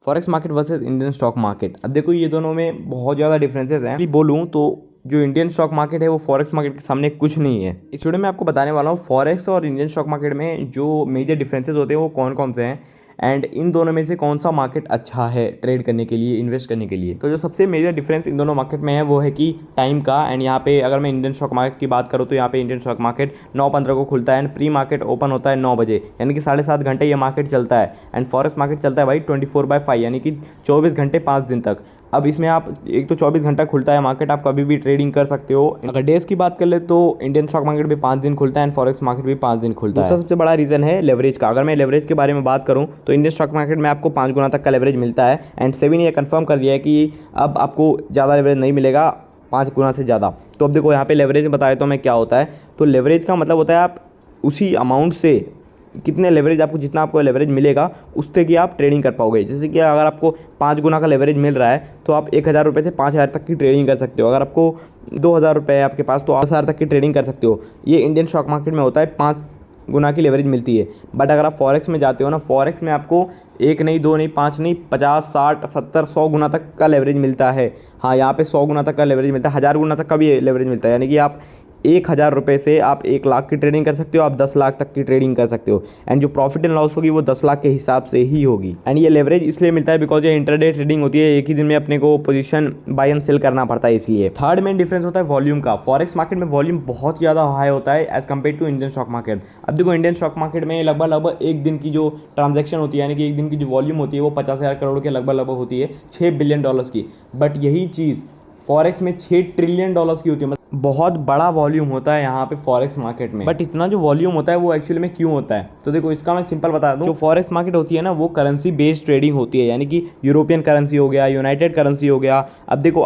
Forex market versus Indian stock market. अब देखो ये दोनों में बहुत ज़्यादा डिफरेंसेस हैं। बोलूँ तो जो इंडियन स्टॉक मार्केट है वो फॉरेक्स मार्केट के सामने कुछ नहीं है। इस वीडियो में आपको बताने वाला हूँ फॉरेक्स और इंडियन स्टॉक मार्केट में जो मेजर डिफरेंसेस होते हैं वो कौन कौन से हैं एंड इन दोनों में से कौन सा मार्केट अच्छा है ट्रेड करने के लिए, इन्वेस्ट करने के लिए। तो जो सबसे मेजर डिफरेंस इन दोनों मार्केट में है वो है कि टाइम का। एंड यहाँ पे अगर मैं इंडियन स्टॉक मार्केट की बात करूँ तो यहाँ पे इंडियन स्टॉक मार्केट 9:15 को खुलता है एंड प्री मार्केट ओपन होता है 9 बजे, यानी कि 7.5 घंटे ये मार्केट चलता है। एंड फॉरेक्स मार्केट चलता है भाई 24/5 यानी कि 24 घंटे 5 दिन तक। अब इसमें आप एक तो 24 घंटा खुलता है मार्केट, आप कभी भी ट्रेडिंग कर सकते हो। अगर डेज की बात कर ले तो इंडियन स्टॉक मार्केट भी 5 दिन खुलता है एंड फॉरेक्स मार्केट भी 5 दिन खुलता है। सबसे बड़ा रीजन है लेवरेज का। अगर मैं लेवरेज के बारे में बात करूं तो इंडियन स्टॉक मार्केट में आपको 5 गुना तक का लेवरेज मिलता है एंड सेबी ने यह कंफर्म कर दिया है कि अब आपको ज़्यादा लेवरेज नहीं मिलेगा 5 गुना से ज़्यादा। तो अब देखो यहाँ पे लेवरेज में बताया तो मैं क्या होता है। तो लेवरेज का मतलब होता है आप उसी अमाउंट से कितने लेवरेज आपको, जितना आपको लेवरेज मिलेगा उससे कि आप ट्रेडिंग कर पाओगे। जैसे कि अगर आपको 5 गुना का लेवरेज मिल रहा है तो आप 1,000 रुपये से 5,000 तक की ट्रेडिंग कर सकते हो। अगर आपको 2,000 रुपये है आपके पास तो 10,000 तक की ट्रेडिंग कर सकते हो। ये इंडियन स्टॉक मार्केट में होता है 5 गुना की लेवरेज मिलती है। बट अगर आप फॉरेक्स में जाते हो ना, फॉरेक्स में आपको 1 नहीं 2 नहीं 5 नहीं 50 60 70 100 गुना तक का लेवरेज मिलता है। हाँ, यहाँ पे 100 गुना तक का लेवरेज मिलता है, 1000 गुना तक का भी लेवरेज मिलता है। यानी कि आप 1,000 रुपये से आप 1 लाख की ट्रेडिंग कर सकते हो, आप 10 लाख तक की ट्रेडिंग कर सकते हो। एंड जो प्रॉफिट एंड लॉस होगी वो 10 लाख के हिसाब से ही होगी। एंड ये लेवरेज इसलिए मिलता है बिकॉज ये इंटरडे ट्रेडिंग होती है, एक ही दिन में अपने को पोजीशन बाय एंड सेल करना पड़ता है इसलिए। थर्ड मेन डिफरेंस होता है वॉल्यूम का। फॉरेक्स मार्केट में वॉल्यूम बहुत ज़्यादा हाई होता है as compare to Indian stock market. अब देखो इंडियन स्टॉक मार्केट में लगभग एक दिन की जो ट्रांजेक्शन होती है, यानी कि एक दिन की जो वॉल्यूम होती है वो 50,000 करोड़ के लगभग होती है, 6 बिलियन डॉलर्स की। बट यही चीज़ फॉरेक्स में 6 ट्रिलियन डॉलर्स की होती है। बहुत बड़ा वॉल्यूम होता है यहाँ पे फॉरेक्स मार्केट में। बट इतना जो वॉल्यूम होता है वो एक्चुअली में क्यों होता है, तो देखो इसका मैं सिंपल बता दूँ। जो फॉरेक्स मार्केट होती है ना वो करेंसी बेस्ड ट्रेडिंग होती है, यानी कि यूरोपियन करेंसी हो गया, यूनाइटेड करेंसी हो गया। अब देखो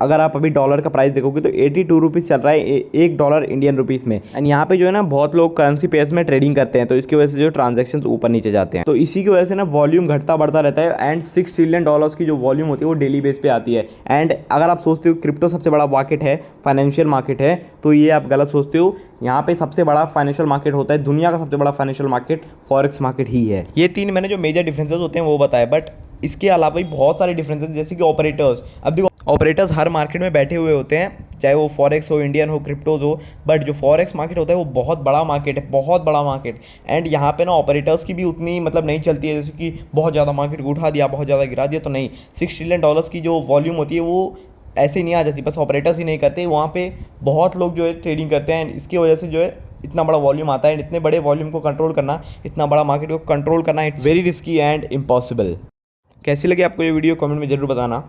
अगर आप अभी डॉलर का प्राइस देखोगे तो 82 रुपीज़ चल रहा है एक डॉलर इंडियन रुपीज़ में। एंड यहाँ पे जो है ना बहुत लोग करेंसी पेयर्स में ट्रेडिंग करते हैं, तो इसकी वजह से जो ट्रांजैक्शंस ऊपर नीचे जाते हैं, तो इसी की वजह से ना वॉल्यूम घटता बढ़ता रहता है। एंड 6 ट्रिलियन डॉलर्स की जो वॉल्यूम होती है वो डेली बेस पे आती है। एंड अगर आप सोचते हो क्रिप्टो सबसे बड़ा मार्केट है, फाइनेंशियल मार्केट है, तो ये आप गलत सोचते हो। यहाँ पे सबसे बड़ा फाइनेंशियल मार्केट होता है, दुनिया का सबसे बड़ा फाइनेंशियल मार्केट फॉरेक्स मार्केट ही है। ये 3 मैंने जो मेजर डिफरेंसेस होते हैं वो बताए, बट इसके अलावा भी बहुत सारे डिफरेंसेस जैसे कि ऑपरेटर्स। अब देखो ऑपरेटर्स हर मार्केट में बैठे हुए होते हैं, चाहे वो फॉरेक्स हो, इंडियन हो, क्रिप्टोज हो। बट जो फॉरेक्स मार्केट होता है वो बहुत बड़ा मार्केट है, बहुत बड़ा मार्केट। एंड यहाँ पे ना ऑपरेटर्स की भी उतनी मतलब नहीं चलती है, जैसे कि बहुत ज़्यादा मार्केट को उठा दिया, बहुत ज़्यादा गिरा दिया, तो नहीं। 6 ट्रिलियन डॉलर्स की जो वॉल्यूम होती है वो ऐसे ही नहीं आ जाती, बस ऑपरेटर्स ही नहीं करते, वहाँ पे बहुत लोग जो है ट्रेडिंग करते हैं। एंड इसकी वजह से जो है इतना बड़ा वॉल्यूम आता है। इतने बड़े वॉल्यूम को कंट्रोल करना, इतना बड़ा मार्केट को कंट्रोल करना, it's very risky and impossible. कैसी लगी आपको ये वीडियो, कमेंट में जरूर बताना।